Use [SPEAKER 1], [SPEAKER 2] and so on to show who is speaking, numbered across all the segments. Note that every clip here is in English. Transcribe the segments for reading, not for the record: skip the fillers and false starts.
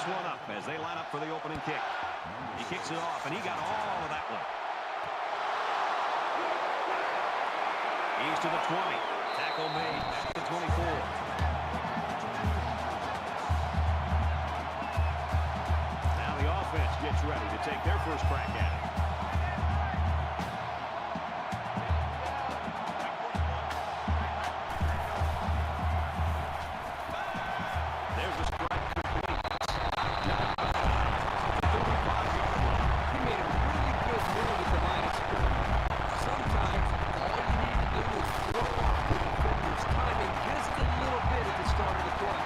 [SPEAKER 1] one up as they line up for the opening kick. He kicks it off, and he got all of that one. He's to the 20. Tackle made at the 24. Now the offense gets ready to take their first crack at it. There's a strike complete. The 35-yard line.
[SPEAKER 2] He made a really good move at the line of scrimmage. Sometimes all you need to do is throw off the defender's timing just a little bit at the start of the play.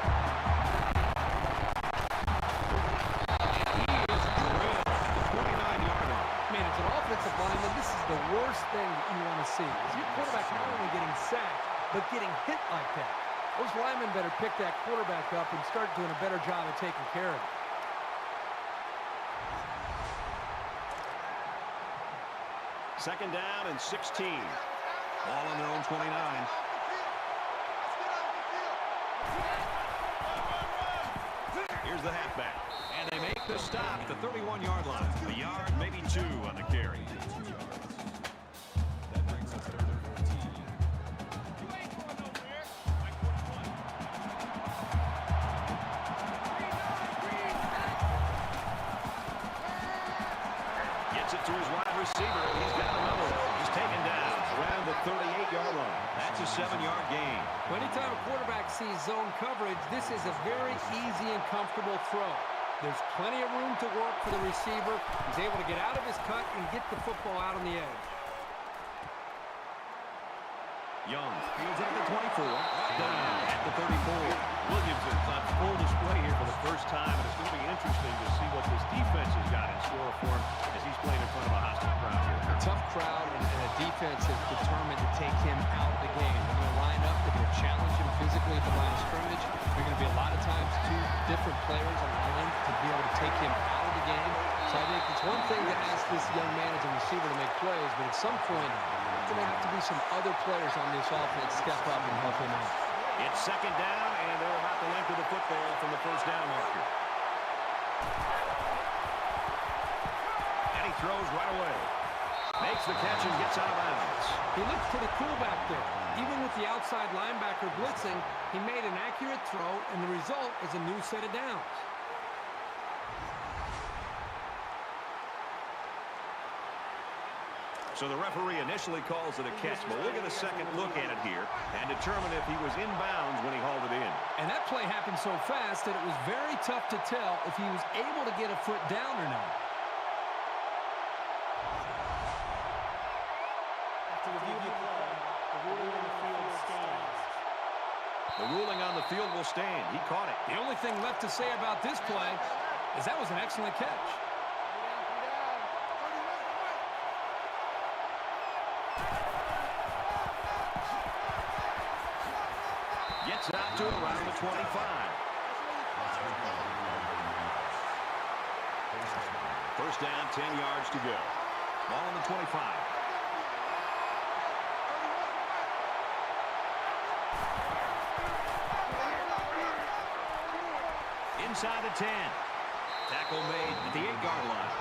[SPEAKER 1] And he is drilled at the 29-yard line.
[SPEAKER 2] Man, as an offensive lineman, this is the worst thing that you want to see. Is your quarterback not only getting sacked, but getting hit like that. Those linemen better pick that quarterback up and start doing a better job of taking care of it.
[SPEAKER 1] Second down and 16. Ball on their own 29. Here's the halfback. And they make the stop at the 31-yard line. A yard, maybe two on the carry. Gets it to his wide receiver. He's got another one. He's taken down around the 38-yard line. That's a 7-yard gain.
[SPEAKER 2] Anytime a quarterback sees zone coverage, this is a very easy and comfortable throw. There's plenty of room to work for the receiver. He's able to get out of his cut and get the football out on the edge.
[SPEAKER 1] Young fields it at the 24. Down at the 34. Williamson's on full display here for the first time, and it's going to be interesting to see what this defense has got in store for him as he's playing in front of a hostile crowd here.
[SPEAKER 2] A tough crowd and a defense is determined to take him out of the game. They're going to line up, they're going to challenge him physically at the line of scrimmage. There are going to be a lot of times two different players on the line to be able to take him out of the game. So I think it's one thing to ask this young man as a receiver to make plays, but at some point, there's going to have to be some other players on this offense step up and help him out.
[SPEAKER 1] It's second down, and they're about the length of the football from the first down marker. And he throws right away. Makes the catch and gets out of bounds.
[SPEAKER 2] He looks pretty cool back there. Even with the outside linebacker blitzing, he made an accurate throw, and the result is a new set of downs.
[SPEAKER 1] So the referee initially calls it a catch, but we'll get a second look at it here and determine if he was in bounds when he hauled it in.
[SPEAKER 2] And that play happened so fast that it was very tough to tell if he was able to get a foot down or not.
[SPEAKER 3] To review the play, the ruling on the field stands.
[SPEAKER 1] The ruling on the field will stand. He caught it.
[SPEAKER 2] The only thing left to say about this play is that was an excellent catch.
[SPEAKER 1] Gets out to around the 25. First down, 10 yards to go. Ball on the 25. Inside the 10. Tackle made at the 8-yard line.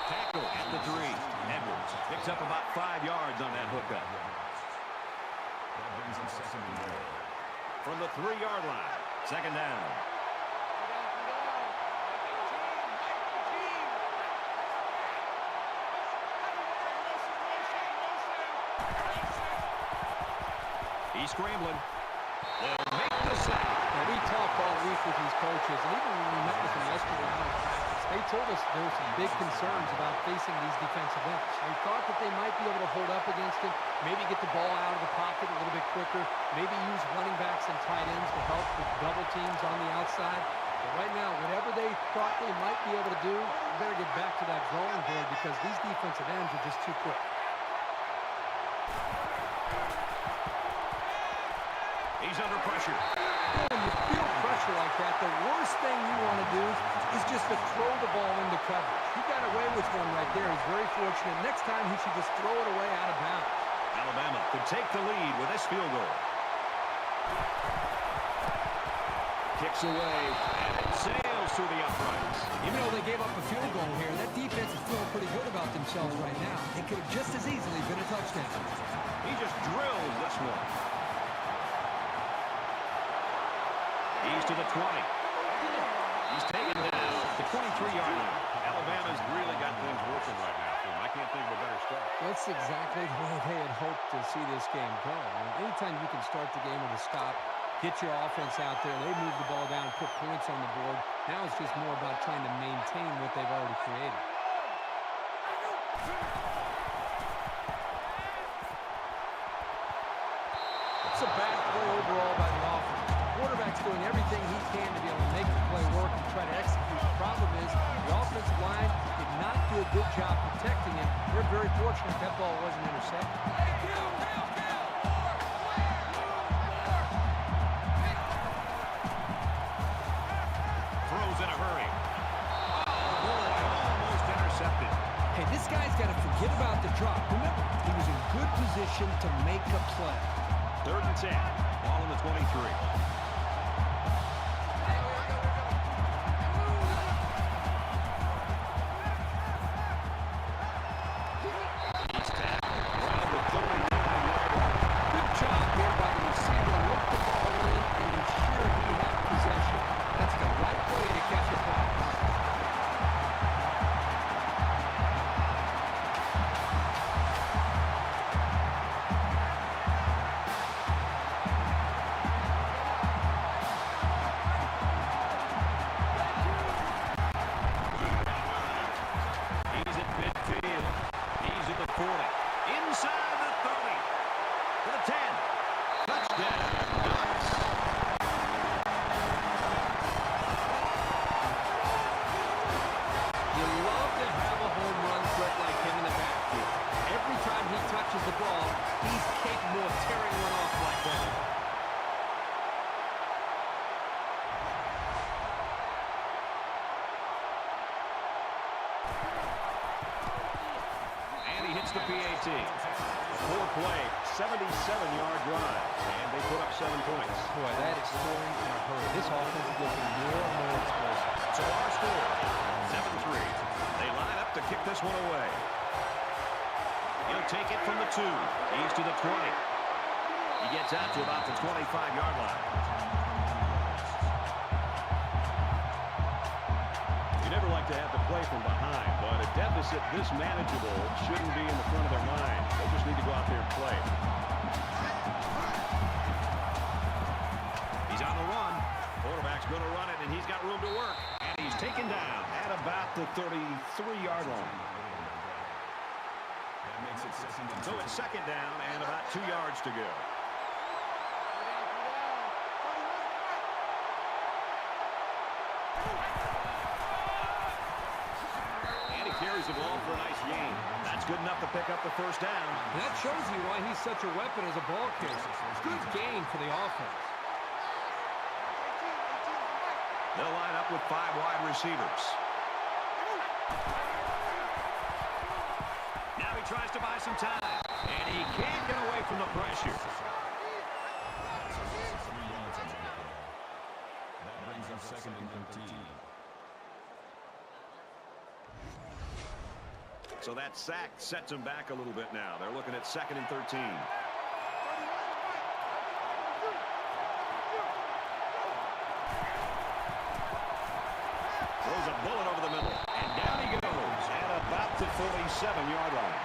[SPEAKER 1] Tackle at the 3. Edwards picks up about 5 yards on that hookup. From the 3-yard line, second down. He's scrambling. They'll make the sack.
[SPEAKER 2] Now, we talked all week with these coaches, and even when we met with them yesterday out of practice, they told us there were some big concerns about facing these defensive ends. They thought that they might be able to hold up against it, maybe get the ball out of the pocket a little bit quicker, maybe use running backs and tight ends to help with double teams on the outside. But right now, whatever they thought they might be able to do, they better get back to that drawing board because these defensive ends are just too quick.
[SPEAKER 1] He's under pressure.
[SPEAKER 2] When you feel pressure like that, the worst thing you want to do is just to throw the ball into coverage. He got away with one right there. He's very fortunate. Next time, he should just throw it away out of bounds.
[SPEAKER 1] Alabama could take the lead with this field goal. Kicks away, and it sails through the uprights.
[SPEAKER 2] Even though they gave up a field goal here, that defense is feeling pretty good about themselves right now. It could have just as easily been a touchdown.
[SPEAKER 1] He just drills this one. He's to the 20. He's taken down the 23-yard line. Alabama's really got things working right now for him. I can't think of a better start.
[SPEAKER 2] That's exactly the way they had hoped to see this game go. I mean, anytime you can start the game with a stop, get your offense out there, they move the ball down, put points on the board. Now it's just more about trying to maintain what they've already created. It's a bad play overall by the offense. The quarterback's doing everything he can to be able to make the play work and try to execute. The problem is the offensive line did not do a good job protecting him. They're very fortunate that ball wasn't intercepted.
[SPEAKER 1] Throws in a hurry. Oh, boy, almost intercepted.
[SPEAKER 2] Hey, this guy's got to forget about the drop. Remember, he was in good position to make a play.
[SPEAKER 1] 3rd and 10. Ball in the 23. Hits the PAT. A 4-play, 77-yard drive, and they put up 7 points.
[SPEAKER 2] Boy, that is scoring in a hurry. This offense is looking more and more explosive.
[SPEAKER 1] So our score, 7-3. They line up to kick this one away. He'll take it from the 2. He's to the 20. He gets out to about the 25-yard line. You never like to have to play from behind, but a deficit this manageable shouldn't be in the front of their mind. They just need to go out there and play. He's on the run. Quarterback's going to run it, and he's got room to work. And he's taken down at about the 33-yard line. So it's 2nd down and about 2 yards to go. Carries the ball for a nice gain. That's good enough to pick up the 1st down.
[SPEAKER 2] And that shows you why he's such a weapon as a ball carrier. Good gain for the offense.
[SPEAKER 1] They'll line up with 5 wide receivers. Now he tries to buy some time, and he can't get away from the pressure.
[SPEAKER 4] That brings up 2nd and 13.
[SPEAKER 1] So that sack sets him back a little bit now. They're looking at 2nd and 13. Throws a bullet over the middle. And down he goes at about the 47-yard line.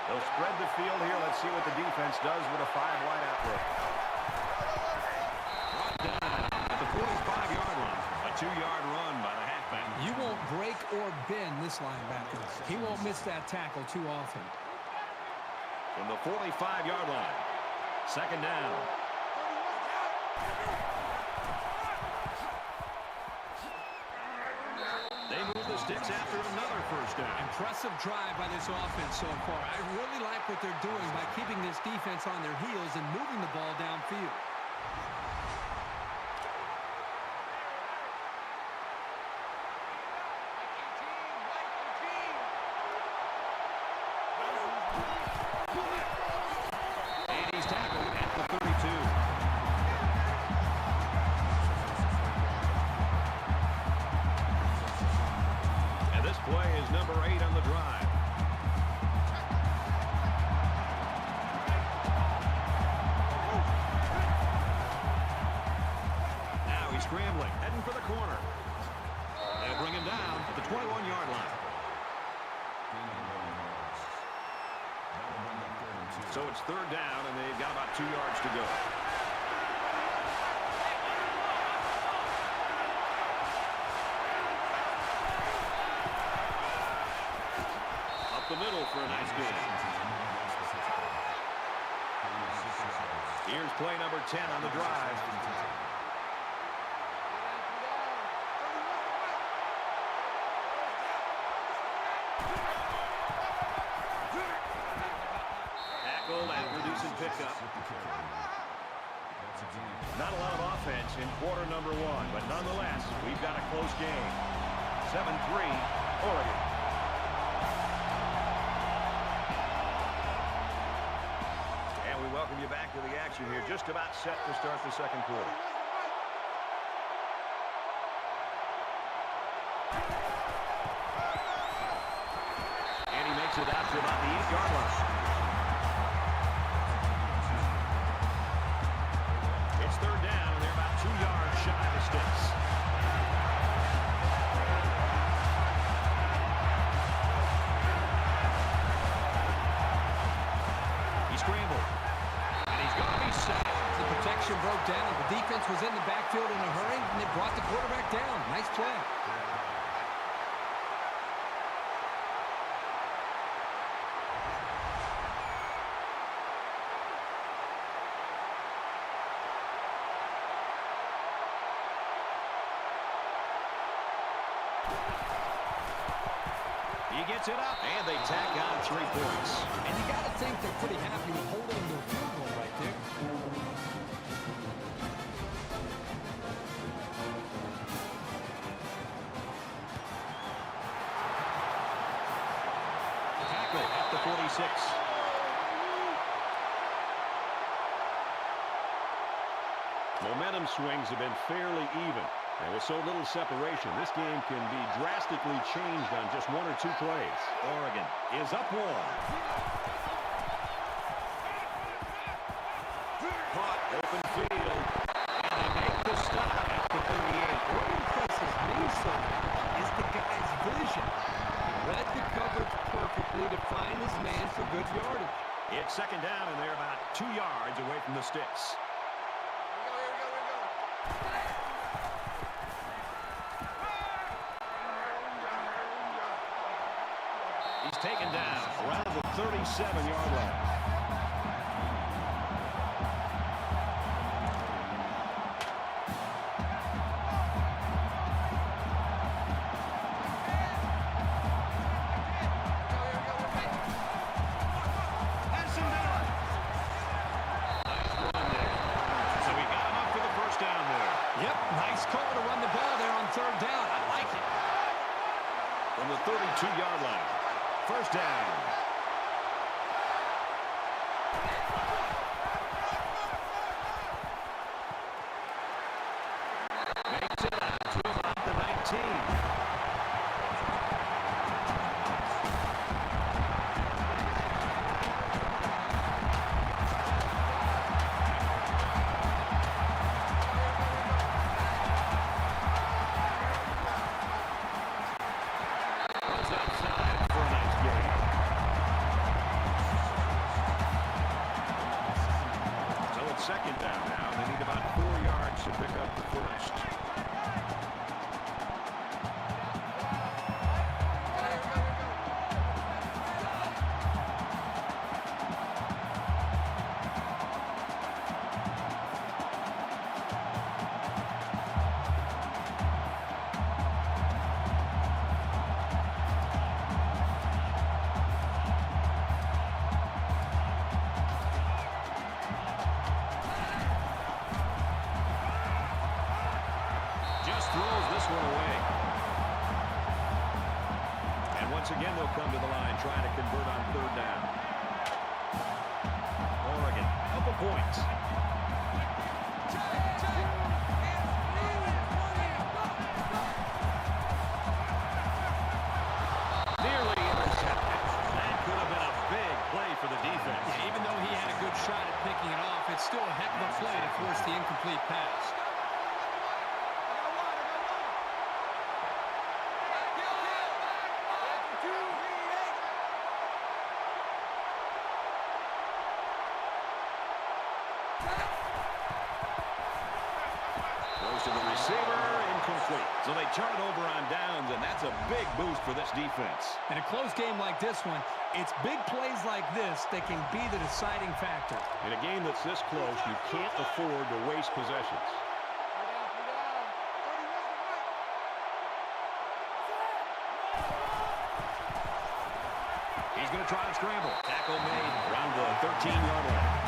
[SPEAKER 1] They'll spread the field here. Let's see what the defense does with a 5-wide outlook. Brought down at the 45-yard line. A 2-yard run by the halfback.
[SPEAKER 2] You won't break or bend this linebacker. He won't miss that tackle too often.
[SPEAKER 1] From the 45-yard line. 2nd down. six after another first down.
[SPEAKER 2] Impressive drive by this offense so far. I really like what they're doing by keeping this defense on their heels and moving the ball downfield.
[SPEAKER 1] And he's tackled at the 32. And this play is number 8 on the drive. Now he's scrambling, heading for the corner. They'll bring him down at the 21-yard line. So it's third down, and they've got about 2 yards to go. Up the middle for a nice gain. Here's play number 10 on the drive. Tackled and producing pickup. Not a lot of offense in quarter number 1, but nonetheless, we've got a close game. 7-3, Oregon. And we welcome you back to the action here. Just about set to start the second quarter. And he makes it out to about the 8-yard line. It's third down, and they're about 2 yards shy of the sticks. He scrambled, and he's going to be sacked.
[SPEAKER 2] The protection broke down. The defense was in the backfield in a hurry, and they brought the quarterback down. Nice play.
[SPEAKER 1] He gets it up, and they tack on 3 points.
[SPEAKER 2] And you got to think they're pretty happy with holding them to a field goal right there.
[SPEAKER 1] Tackle at the 46. Momentum swings have been fairly even. And with so little separation, this game can be drastically changed on just 1 or 2 plays. Oregon is up 1. Caught, open field, and they make the stop at the 38.
[SPEAKER 2] What impresses me so much is the guy's vision. He read the coverage perfectly to find his man for good yardage.
[SPEAKER 1] It's second down, and they're about 2 yards away from the sticks. He's taken down around the 37-yard line. That's him down. Nice run there. So we got him up for the first down there.
[SPEAKER 2] Yep, nice call to run the ball there on third down. I like it.
[SPEAKER 1] From the 32-yard line. First down. Makes it out to about the 19. Runs outside for a nice gain. So it's second down now. They need about 4 yards to pick up the first. this one away. And once again, they'll come to the line trying to convert on third down. Oregon, up a point. Nearly intercepted. That could have been a big play for the defense.
[SPEAKER 2] Yeah, even though he had a good shot at picking it off, it's still a heck of a play to force the incomplete pass.
[SPEAKER 1] To the receiver, incomplete. So they turn it over on downs, and that's a big boost for this defense.
[SPEAKER 2] In a close game like this one, it's big plays like this that can be the deciding factor.
[SPEAKER 1] In a game that's this close, you can't afford to waste possessions. He's going to try and scramble. Tackle made around the 13-yard line.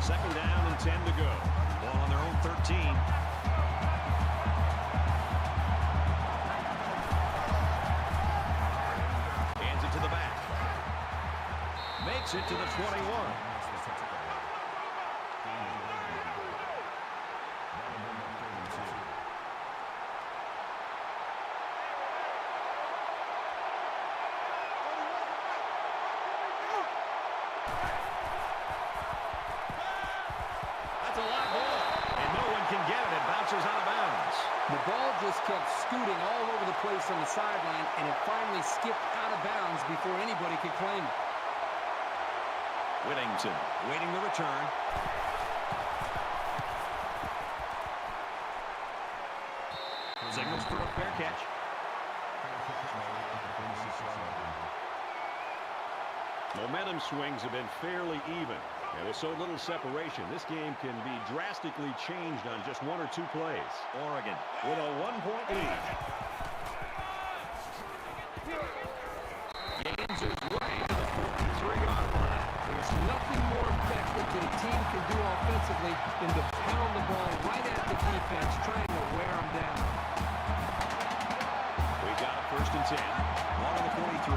[SPEAKER 1] Second down and 10 to go. Ball on their own 13. Hands it to the back. Makes it to the 21. Out of bounds.
[SPEAKER 2] The ball just kept scooting all over the place on the sideline, and it finally skipped out of bounds before anybody could claim it.
[SPEAKER 1] Whittington waiting the return. Signals for a fair catch. Momentum swings have been fairly even. And with so little separation, this game can be drastically changed on just one or two plays. Oregon with a 1-point lead. Gains his way to the 43-yard line.
[SPEAKER 2] There's nothing more effective that a team can do offensively than to pound the ball right at the defense, trying to wear them down.
[SPEAKER 1] We got a 1st and 10. Ball on the 43.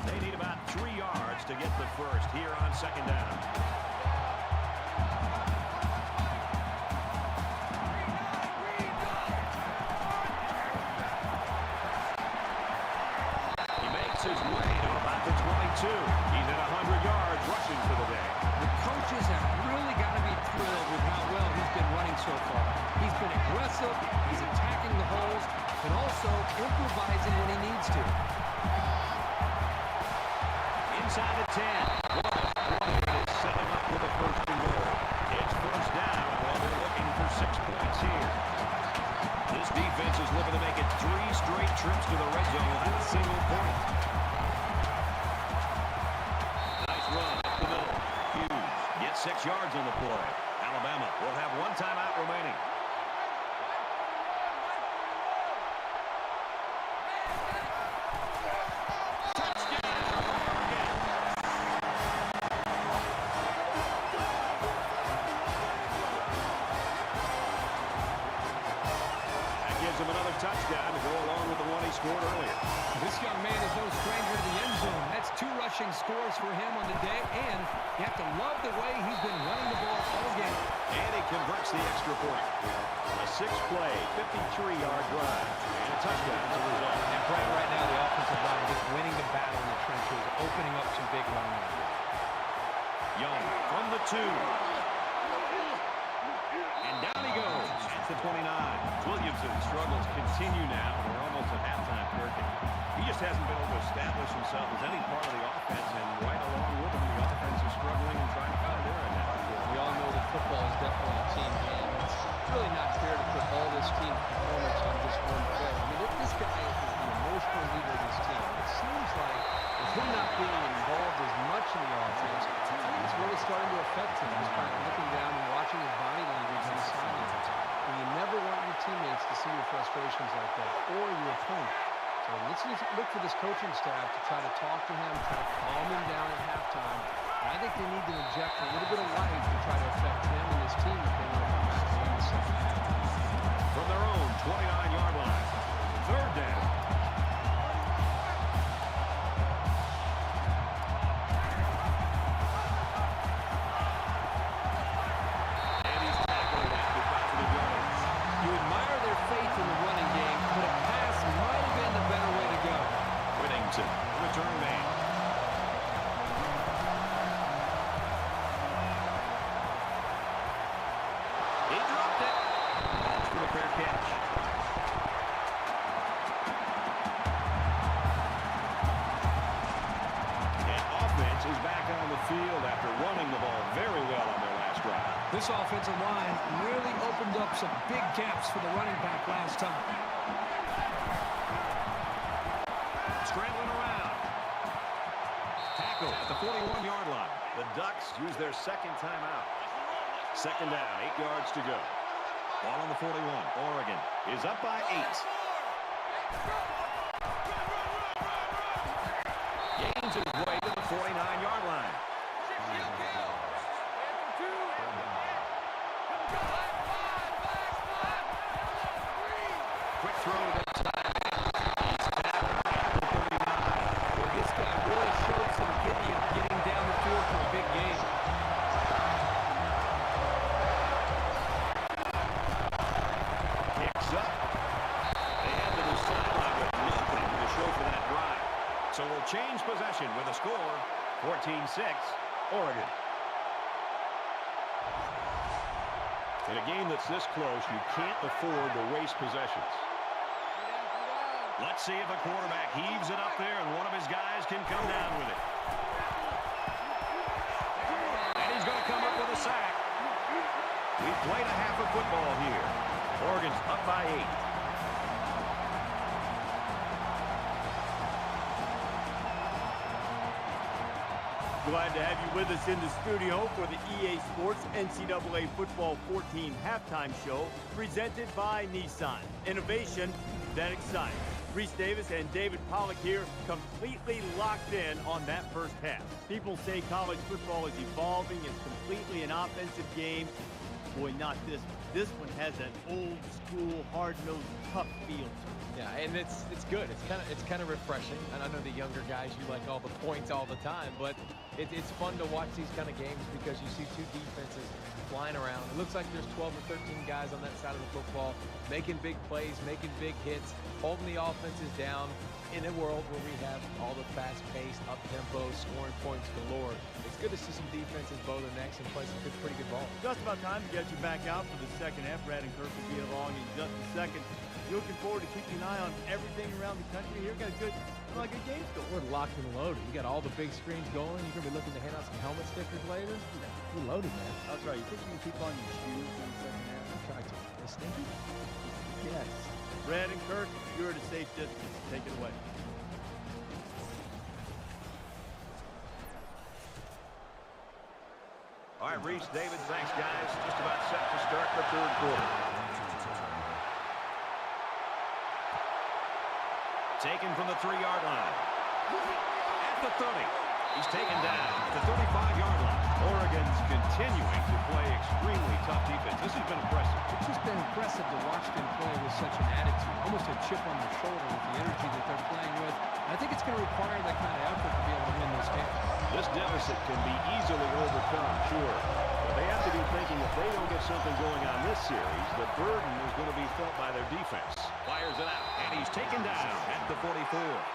[SPEAKER 1] They need about 3 yards to get the first here on second down. He makes his way to about the 22. He's at 100 yards rushing for the day.
[SPEAKER 2] The coaches have really got to be thrilled with how well he's been running so far. He's been aggressive, he's attacking the holes, but also improvising when he needs to.
[SPEAKER 1] Inside the 10. What a play to set him up with a 1st and goal. It's 1st down while they're looking for 6 points here. This defense is looking to make it 3 straight trips to the red zone without a single point. Nice run up the middle. Hughes gets 6 yards on the play. Alabama will have 1 timeout remaining. Touchdown to go along with the one he scored earlier.
[SPEAKER 2] This young man is no stranger to the end zone. That's 2 rushing scores for him on the day, and you have to love the way he's been running the ball all game.
[SPEAKER 1] And he converts the extra point. A 6-play, 53-yard drive, and a touchdown as a result.
[SPEAKER 2] And Brian, right now, the offensive line just winning the battle in the trenches, opening up some big running lanes.
[SPEAKER 1] Young from the 2. And down he goes at the 29. Williamson's struggles continue now. We're almost at halftime, Kirk. He just just hasn't been able to establish himself as any part of the offense, and right along with him, the offense is struggling and trying to find their identity.
[SPEAKER 2] We all know that football is definitely a team game. It's really not fair to put all this team performance on just one player. I mean, this guy is the emotional leader of this team. It seems like with him not being involved as much in the offense, it's really starting to affect him. Just by looking down and watching his body language on the sidelines. And you never want your teammates to see your frustrations like that, or your opponent. So let's look for this coaching staff to try to talk to him, try to calm him down at halftime. And I think they need to inject a little bit of life to try to affect him and his team if they want to come back and win the second half.
[SPEAKER 1] From their own 29-yard line, third down. And he's tackled at the positive yardage.
[SPEAKER 2] You admire their faith in the running game, but a pass might have been the better way to go.
[SPEAKER 1] Whittington, return man. He dropped it. That's for the fair catch. And offense is back on the field after running the ball very well on their last drive.
[SPEAKER 5] This offensive line really opened up some big gaps for the running back last time.
[SPEAKER 1] Scrambling around. Tackle at the 41-yard line. The Ducks use their second timeout. Second down, 8 yards to go. Ball on the 41. Oregon is up by 8. Gains his way to the 49-yard line. Quick throw to the side. He's tackled at the 39.
[SPEAKER 2] Well, this guy really showed some getting down the field for a big game.
[SPEAKER 1] Kicks up. They head to the sideline with nothing to show for that drive. So we'll change possession with a score, 14-6, Oregon. In a game that's this close, you can't afford to waste possessions. Let's see if a quarterback heaves it up there and one of his guys can come down with it. And he's going to come up with a sack. We've played a half of football here. Oregon's up by 8.
[SPEAKER 3] Glad to have you with us in the studio for the EA Sports NCAA Football 14 halftime show presented by Nissan. Innovation that excites. Reese Davis and David Pollack here, completely locked in on that first half. People say college football is evolving. It's completely an offensive game. Boy, not this one. This one has an old school, hard-nosed, tough feel to it.
[SPEAKER 6] Yeah, and it's good. It's kind of refreshing. And I know the younger guys, you like all the points all the time, but it's fun to watch these kind of games because you see two defenses flying around. It looks like there's 12 or 13 guys on that side of the football making big plays, making big hits, holding the offenses down in a world where we have all the fast-paced, up-tempo, scoring points galore. It's good to see some defenses bow their necks and play some pretty good ball.
[SPEAKER 3] Just about time to get you back out for the second half. Brad and Kirk will be along in just a second. Looking forward to keeping an eye on everything around the country here. Got a good game going.
[SPEAKER 6] We're locked and loaded. We got all the big screens going. You're going to be looking to hand out some helmet stickers later. We're loaded, man.
[SPEAKER 3] That's right. You think you can keep on your shoes in the second half?
[SPEAKER 6] Try to. Is stinky?
[SPEAKER 3] Yes. Brad and Kirk, you're at a safe distance. Take it away.
[SPEAKER 1] All right, Reese, David, thanks, guys. Just about set to start the third quarter. Taken from the 3-yard line. At the 30. He's taken down at the 35-yard line. Oregon's continuing to play extremely tough defense. This has been impressive.
[SPEAKER 2] It's just been impressive to watch them play with such an attitude, almost a chip on their shoulder with the energy that they're playing with. And I think it's going to require that kind of effort to be able to win this game.
[SPEAKER 1] This deficit can be easily overcome, sure. But they have to be thinking if they don't get something going on this series, the burden is going to be felt by their defense. Fires it out, and he's taken down at the 44.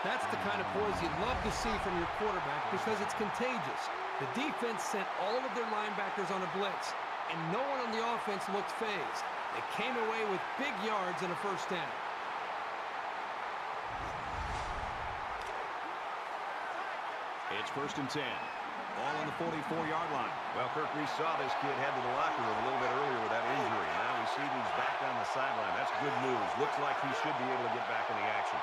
[SPEAKER 2] That's the kind of poise you'd love to see from your quarterback because it's contagious. The defense sent all of their linebackers on a blitz, and no one on the offense looked phased. They came away with big yards and a first down.
[SPEAKER 1] It's 1st and 10. Ball on the 44-yard line.
[SPEAKER 7] Well, Kirk, we saw this kid head to the locker room a little bit earlier with that injury. Now we see he's back on the sideline. That's good news. Looks like he should be able to get back in the action.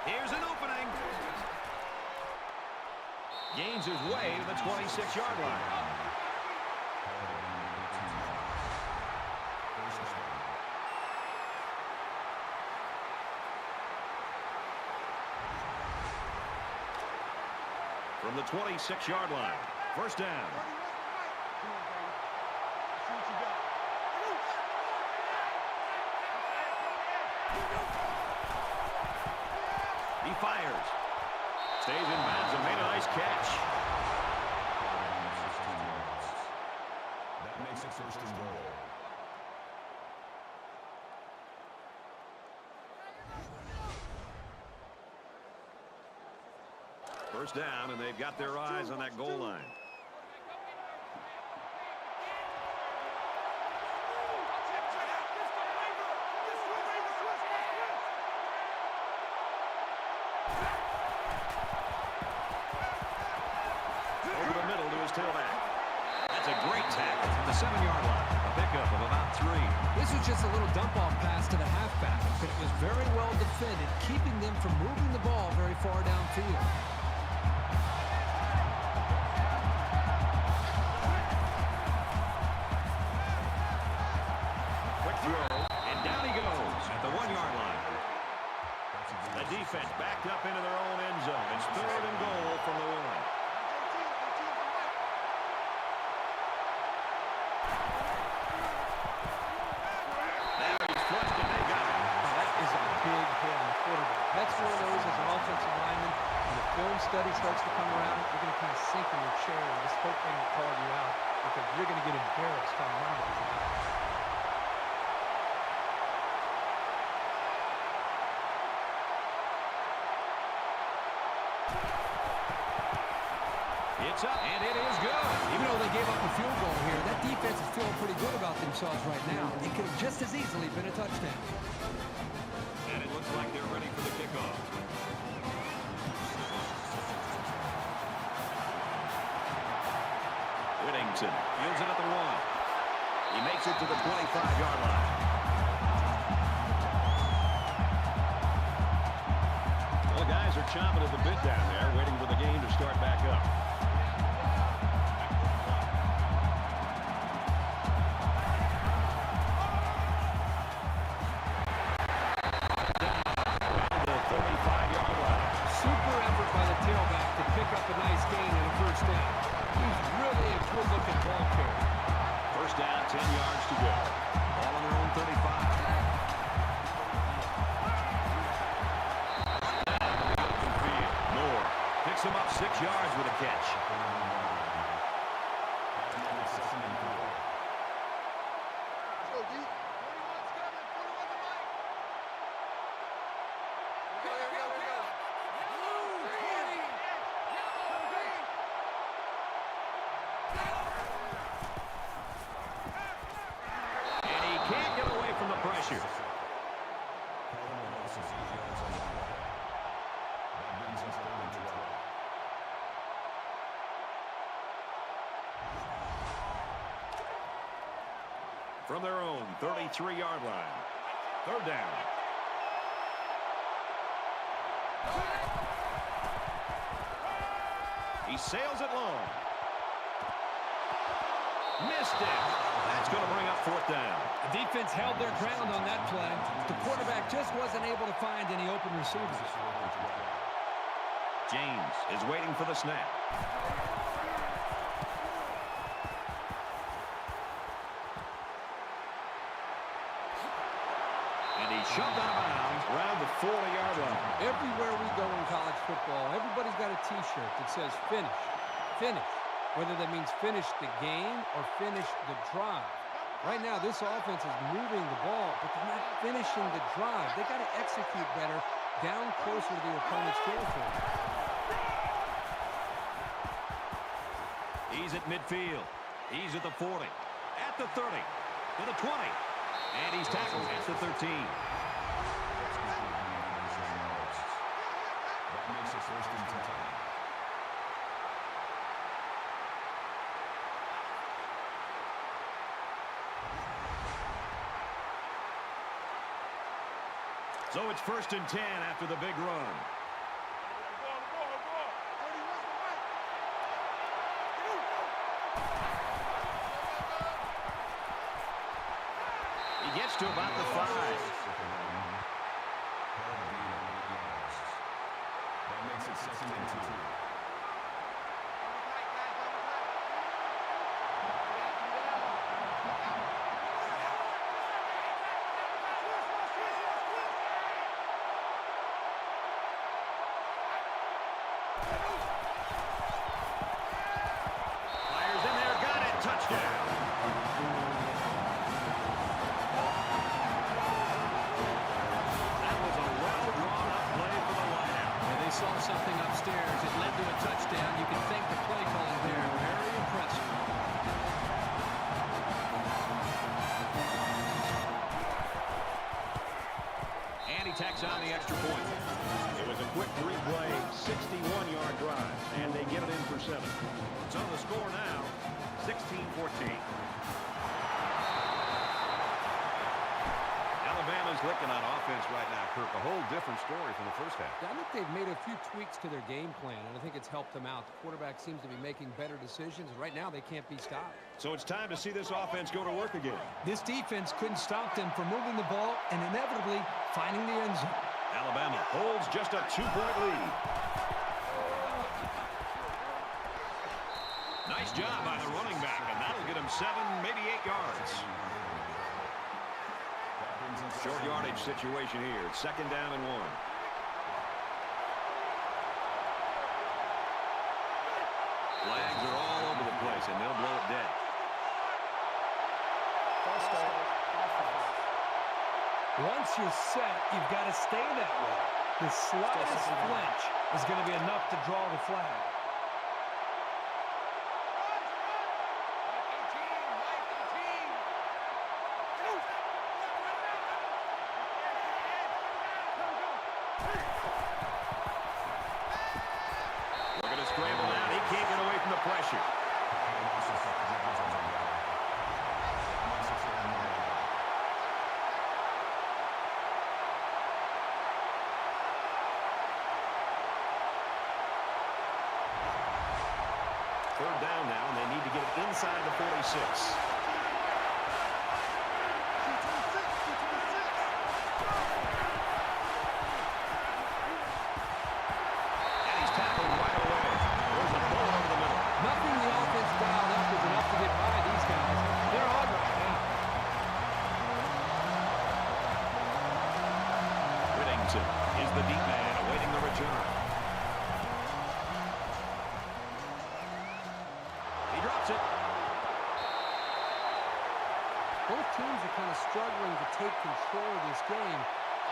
[SPEAKER 1] Here's an opening. Gains his way to the 26-yard line. From the 26-yard line, 1st down. He fires. Stays in bounds and made a nice catch.
[SPEAKER 4] That makes it 1st and goal.
[SPEAKER 1] First down, and they've got their eyes on that goal line. Over the middle to his tailback. That's a great tackle from the 7-yard line. A pickup of about 3.
[SPEAKER 5] This was just a little dump-off pass to the halfback, but it was very well defended, keeping them from moving the ball very far downfield.
[SPEAKER 1] Quick throw, and down he goes at the 1-yard line. The defense backed up into their own end zone. It's 3rd and goal from the 1.
[SPEAKER 2] That's one of those as an offensive lineman. When the film study starts to come around, you're going to kind of sink in your chair and just hope they don't call you out because you're going to get embarrassed on Monday.
[SPEAKER 1] It's up, and it is good.
[SPEAKER 5] Even though they gave up a field goal here, that defense is feeling pretty good about themselves right now. It could have just as easily been a touchdown.
[SPEAKER 1] And it looks like they're ready for the kickoff. Whittington fields it at the 1. He makes it to the 25-yard line. Well, the guys are chomping at the bit down there, waiting for the game to start back up. First down, 10 yards to go. Ball on their own 35. Open field. Moore picks him up 6 yards with a catch. Can't get away from the pressure. From their own 33-yard line. 3rd down. He sails it long. Missed it. That's going to bring up 4th down.
[SPEAKER 5] The defense held their ground on that play. The quarterback just wasn't able to find any open receivers.
[SPEAKER 1] James is waiting for the snap. And he shoved out of bounds around the 40-yard line.
[SPEAKER 2] Everywhere we go in college football, everybody's got a T-shirt that says finish, finish. Whether that means finish the game or finish the drive. Right now, this offense is moving the ball, but they're not finishing the drive. They got to execute better down closer to the opponent's territory.
[SPEAKER 1] He's at midfield. He's at the 40. At the 30. To the 20. And he's tackled at the 13.
[SPEAKER 4] That makes it first and 10.
[SPEAKER 1] So it's first and 10 after the big run. He gets to about the 5.
[SPEAKER 4] That makes it second and 2.
[SPEAKER 1] Fires in there, got it, touchdown. That was a well-drawn-up play for the wideout.
[SPEAKER 5] And they saw something upstairs. It led to a touchdown. You can thank the play calling there. Very impressive.
[SPEAKER 1] And he tacks on the extra point. It was a quick three-play, 61-yard drive, and they get it in for 7. So the score now, 16-14.
[SPEAKER 7] Alabama's looking on offense right now, Kirk. A whole different story from the first half.
[SPEAKER 2] I think they've made a few tweaks to their game plan, and I think it's helped them out. The quarterback seems to be making better decisions, and right now they can't be stopped.
[SPEAKER 1] So it's time to see this offense go to work again.
[SPEAKER 5] This defense couldn't stop them from moving the ball and inevitably finding the end zone.
[SPEAKER 1] Alabama holds just a 2-point lead. Nice job by the running back, and that'll get him 7, maybe 8 yards. Short yardage situation here. It's 2nd down and 1. Flags are all over the place, and they'll blow it dead.
[SPEAKER 5] Once you're set, you've got to stay that way. The slightest flinch is going to be enough to draw the flag.
[SPEAKER 1] Looking to scramble out. He can't get away from the pressure. Third down now, and they need to get it inside the 46. And he's tackled right away. There's a bullet over the middle.
[SPEAKER 2] Nothing the offense dialed up is enough to get by these guys. They're on right now.
[SPEAKER 1] Whittington is the deep man, awaiting the return. He drops it.
[SPEAKER 2] Both teams are kind of struggling to take control of this game.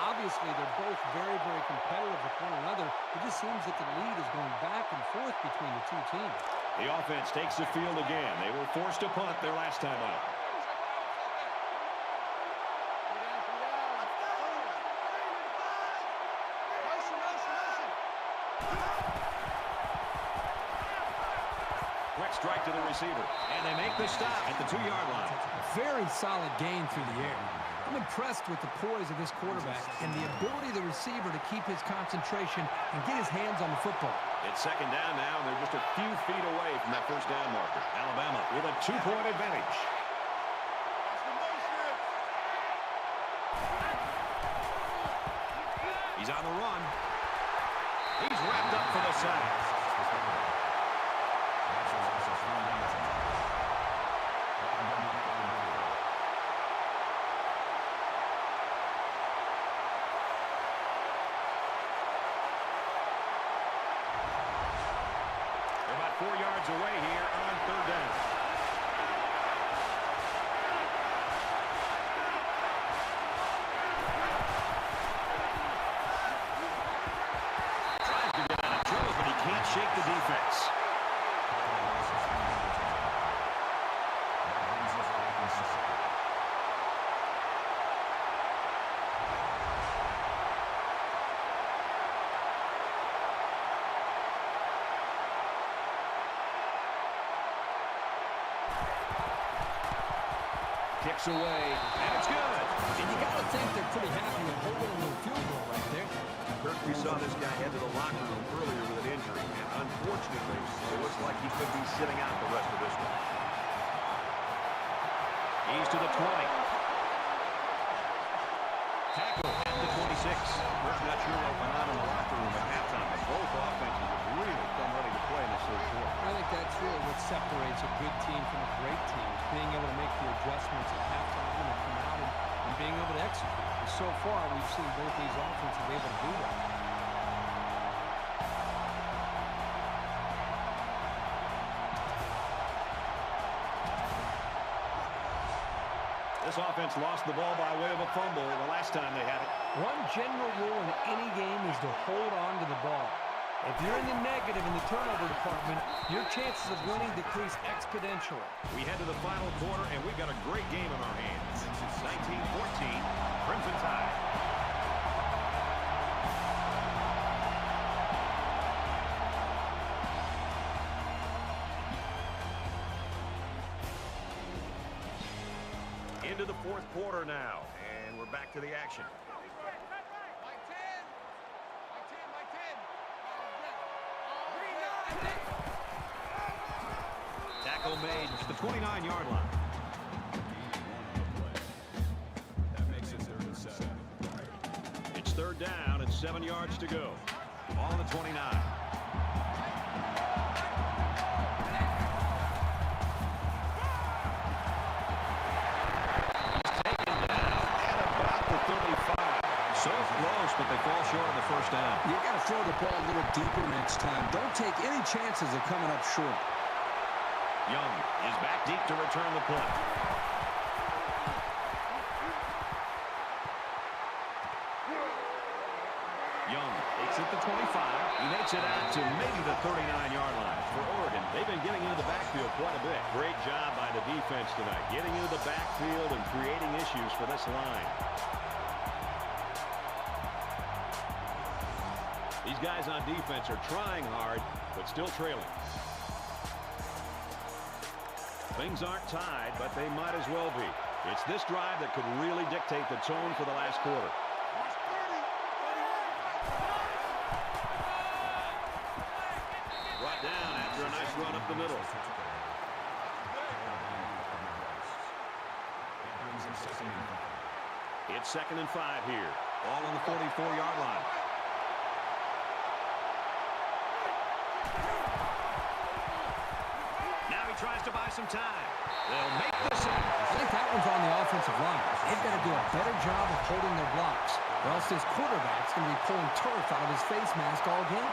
[SPEAKER 2] Obviously, they're both very, very competitive with one another. It just seems that the lead is going back and forth between the two teams.
[SPEAKER 1] The offense takes the field again. They were forced to punt their last time out. Quick strike to the receiver. And they make the stop at the 2-yard line.
[SPEAKER 5] Very solid gain through the air. I'm impressed with the poise of this quarterback and the ability of the receiver to keep his concentration and get his hands on the football.
[SPEAKER 1] It's 2nd down now, and they're just a few feet away from that first down marker. Alabama with a 2-point advantage. He's on the run. He's wrapped up for the sack. They're about 4 yards away here on 3rd down. Tries to get out of trouble, but he can't shake the defense. Kicks away, and it's good.
[SPEAKER 5] And you got to think they're pretty happy with holding them to a field goal right there.
[SPEAKER 7] Kirk, we saw this guy head to the locker room earlier with an injury, and unfortunately, it looks like he could be sitting out the rest of this one.
[SPEAKER 1] He's to the 20. Tackle at the 26.
[SPEAKER 7] Kirk's not sure what went on in the locker room at halftime, but both offenses have really come ready to play in this third quarter.
[SPEAKER 2] I think that's really what separates a good team from a great team, being able to make the adjustments at halftime and come out and being able to execute. And so far, we've seen both these offenses able to do that.
[SPEAKER 1] This offense lost the ball by way of a fumble the last time they had it.
[SPEAKER 5] One general rule in any game is to hold on to the ball. If you're in the negative in the turnover department, your chances of winning decrease exponentially.
[SPEAKER 1] We head to the final quarter, and we've got a great game in our hands. 19-14, Crimson Tide. Into the fourth quarter now, and we're back to the action. Tackle made at the 29-yard line.
[SPEAKER 4] That makes it 3rd and 7.
[SPEAKER 1] It's third down and 7 yards to go. Ball on the 29. So close, but they fall short on the first down.
[SPEAKER 5] You got to throw the ball a little deeper next time. Don't take any chances of coming up short.
[SPEAKER 1] Young is back deep to return the punt. Young takes it to 25. He makes it out to maybe the 39-yard line. For Oregon, they've been getting into the backfield quite a bit. Great job by the defense tonight, getting into the backfield and creating issues for this line. These guys on defense are trying hard, but still trailing. Things aren't tied, but they might as well be. It's this drive that could really dictate the tone for the last quarter. Brought down after a nice run up the middle. It's 2nd and 5 here. Ball on the 44-yard line. Now he tries to buy some time. They'll make the sack.
[SPEAKER 5] I think that one's on the offensive line. They've got to do a better job of holding their blocks, or else this quarterback's going to be pulling turf out of his face mask all game.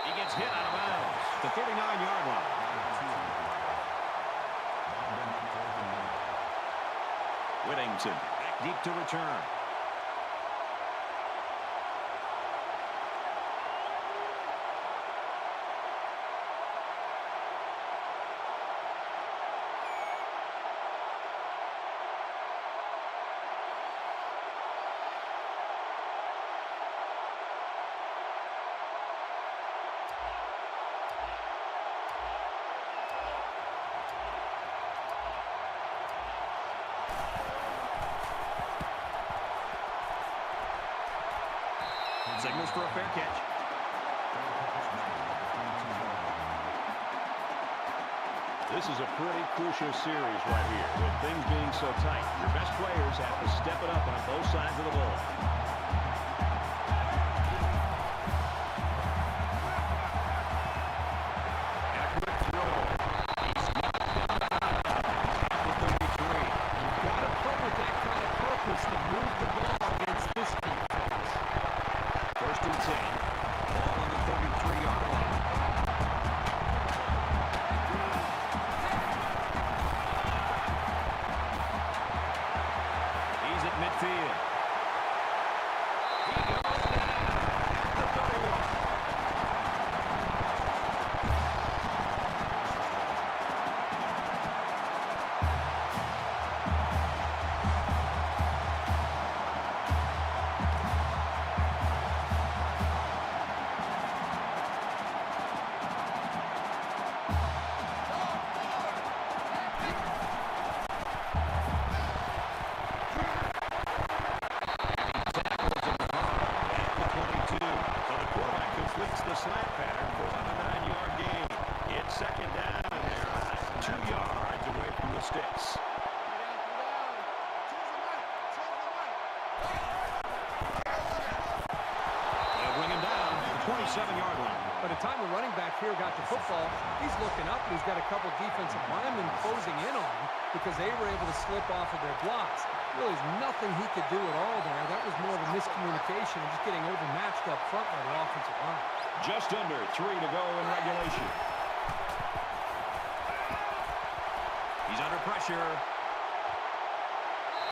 [SPEAKER 1] He gets hit out of bounds. The 39-yard line. Whittington back deep to return. Signals for a fair catch. This is a pretty crucial series right here. With things being so tight, your best players have to step it up on both sides of the ball. And a quick throw. He's knocked down at the 33.
[SPEAKER 5] You've got to play with that kind of purpose to move the ball against this defense.
[SPEAKER 1] 1st and 10. Ball on the 33-yard line. He's at midfield. 7-yard line.
[SPEAKER 2] By the time the running back here got the football, he's looking up and he's got a couple defensive linemen closing in on him because they were able to slip off of their blocks. Really, there's nothing he could do at all there. That was more of a miscommunication and just getting overmatched up front by the offensive line.
[SPEAKER 1] Just under 3 to go in regulation. He's under pressure.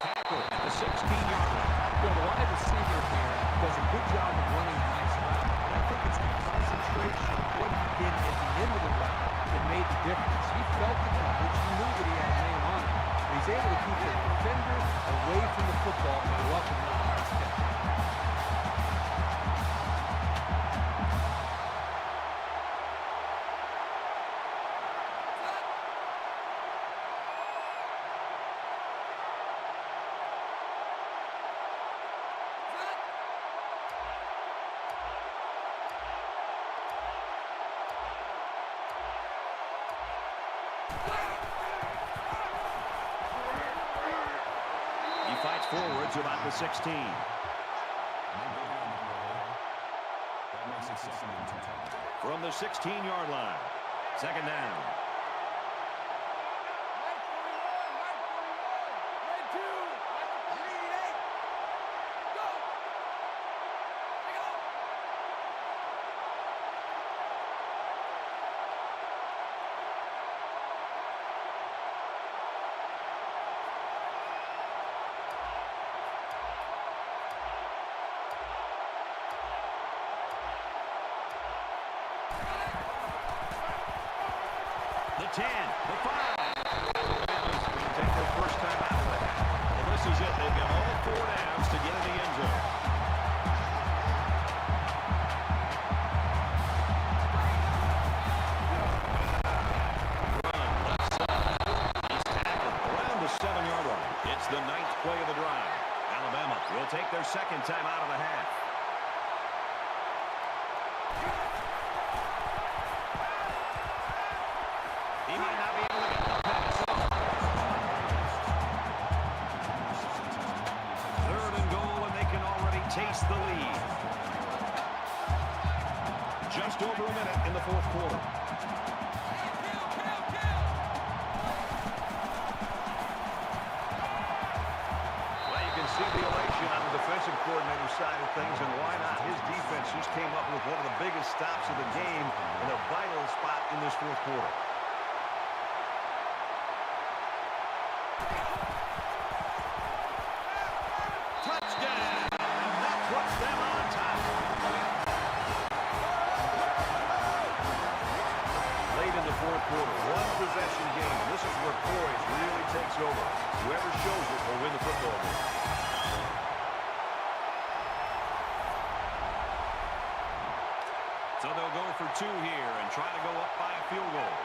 [SPEAKER 1] Tackle at the 16-yard line.
[SPEAKER 2] Well, the wide receiver here does a good job of running a nice route. And I think it's the concentration of what he did at the end of the route that made the difference. He felt the coverage. He knew that he had a name on it. But he's able to keep the defender away from the football and go up and make a nice catch.
[SPEAKER 1] He fights forward to about the 16. From the 16-yard line. Second down. The 10, the 5. Alabama's going to take their first time out of that. Well, this is it. They've got all 4 downs to get in the end zone. Run, left side. He's tackled around the 7-yard line. It's the 9th play of the drive. Alabama will take their second time out of the half. He might not be able to get the pass off. 3rd and goal, and they can already taste the lead. Just over a minute in the 4th quarter. Well, you can see the elation on the defensive coordinator side of things, and why not? His defense just came up with one of the biggest stops of the game in a vital spot in this 4th quarter. Touchdown! And that puts them on top. Late in the 4th quarter, 1-possession game. This is where poise really takes over. Whoever shows it will win the football game. So they'll go for 2 here and try to go up by a field goal.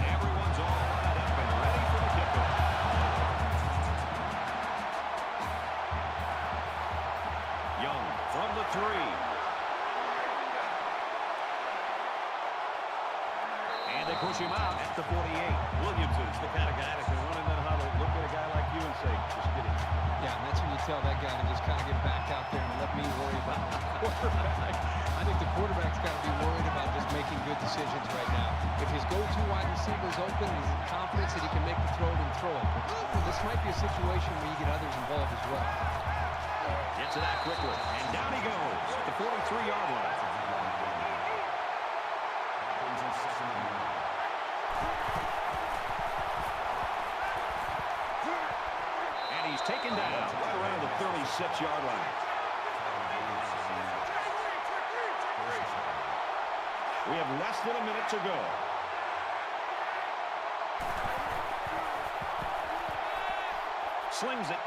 [SPEAKER 1] Everyone's all lined up and ready for the kickoff. Young from the 3. And they push him out at the 48. Williamson is the kind of guy that can run in that huddle, look at a guy like you and say, just get in.
[SPEAKER 2] Yeah, and that's when you tell that guy to just kind of get back out there and let me worry about the quarterback. I think the quarterback's got to be worried about just making good decisions right now. If his go-to wide receiver is open, he's confident that he can make the throw and throw it. But this might be a situation where you get others involved as well.
[SPEAKER 1] Gets it out quickly, and down he goes at the 43-yard line. And he's taken down right around the 36-yard line. We have less than a minute to go. Slings it.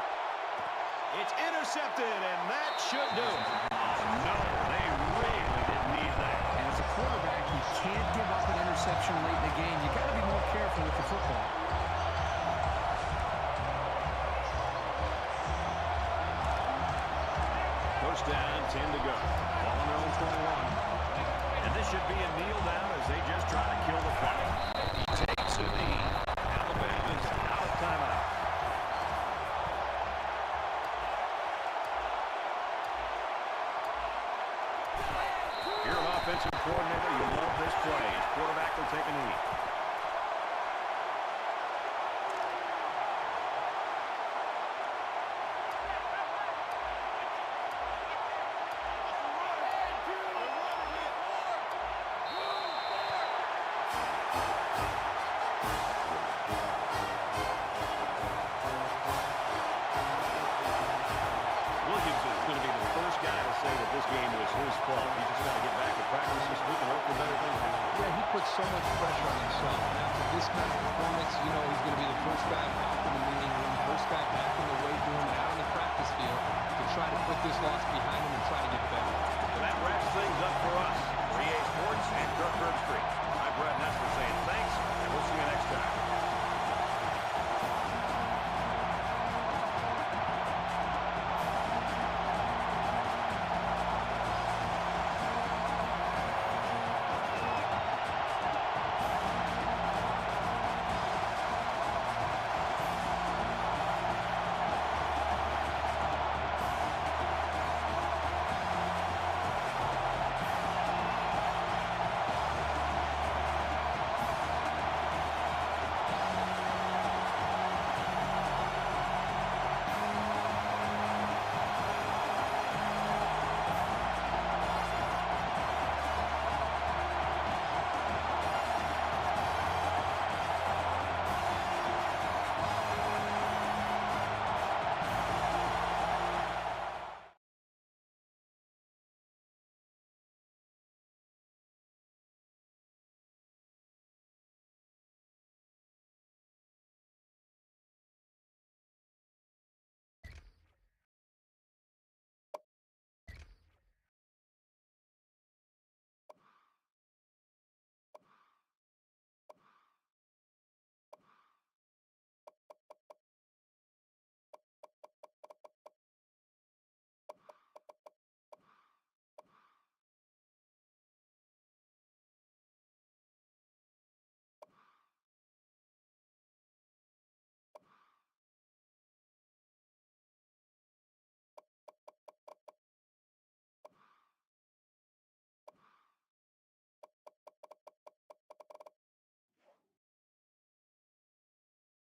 [SPEAKER 1] It's intercepted, and that should do it. Oh, no, they really didn't need that.
[SPEAKER 5] And as a quarterback, you can't interception late in the game. You got to be more careful with the football.
[SPEAKER 1] First down, 10 to go. Ball on their own 21. And this should be a kneel down as they just try to kill the clock. He takes a knee. Alabama's out of timeout. You're an offensive coordinator. You love this play. His quarterback will take a knee. This game was his fault. He just got to get back to practice this week and hope for better things.
[SPEAKER 2] Yeah, he put so much pressure on himself. And after this kind of performance, you know he's going to be the first guy back in the meeting room, first guy back in the weight room and out on the practice field to try to put this loss behind him and try to get better.
[SPEAKER 1] So that wraps things up for us. For EA Sports and Kirk Herbstreit. I'm Brett Nestor saying thanks, and we'll see you next time.